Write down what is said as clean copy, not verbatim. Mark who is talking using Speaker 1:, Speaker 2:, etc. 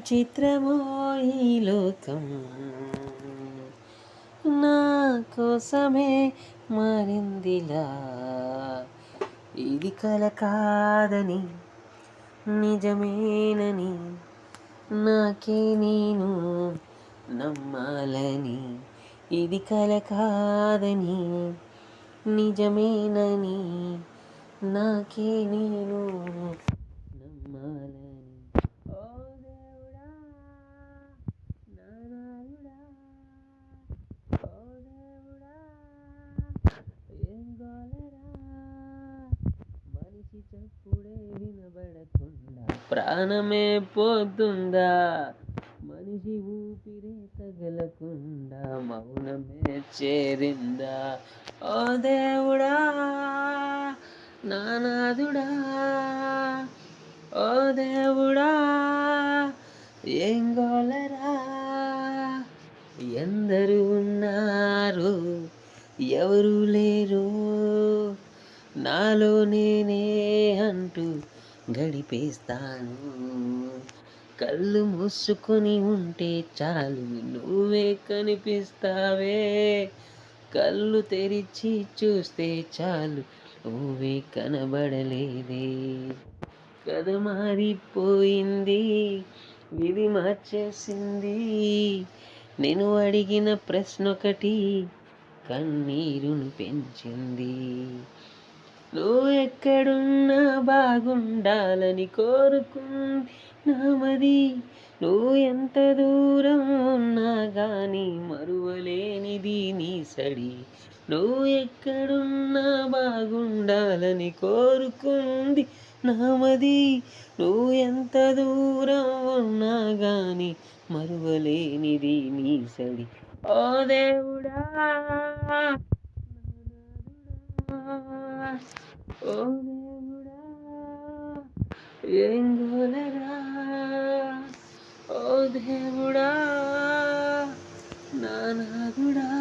Speaker 1: చిత్రమో ఈ లోకం నా కోసమే మారిందిలా. ఇది కల కాదని నిజమేనని నాకే నేను నమ్మాలని. ఇది కల కాదని నిజమేనని నాకే నేను నమ్మాలని. ఓ దేవుడా నానాలుడా, ఓ దేవుడా ఏం గోలరా, మనిషి చప్పుడే వినబడకుండా ప్రాణమే పోతుందా, మనిషి ఊపిరే తగలకుండా మౌనమే చేరిందా. ఓ దేవుడా నానాదుడా, ఓ దేవుడా ఏం గోలరా. ఎందరు ఉన్నారు ఎవరు లేరు నాలో నేనే అంటూ గడిపేస్తాను. కళ్ళు మూసుకొని ఉంటే చాలు నువ్వే కనిపిస్తావే, కళ్ళు తెరిచి చూస్తే చాలు నువ్వే కనబడలేదే. కథ మారిపోయింది విధి మార్చేసింది, నేను అడిగిన ప్రశ్నొకటి కన్నీరును పెంచింది. నువ్వు ఎక్కడున్నా బాగుండాలని కోరుకుంది నామది, నువ్వు ఎంత దూరం ఉన్నా గాని మరువలేనిది నీ సడి. నువ్వు ఎక్కడున్నా బాగుండాలని కోరుకుంది నామది, నువ్వు ఎంత దూరం ఉన్నా గాని మరువలేనిది నీ సడి. ఓ దేవుడా ఓ దేవుడా ఏం గోలరా, ఓ దేవుడా నానాదుడా.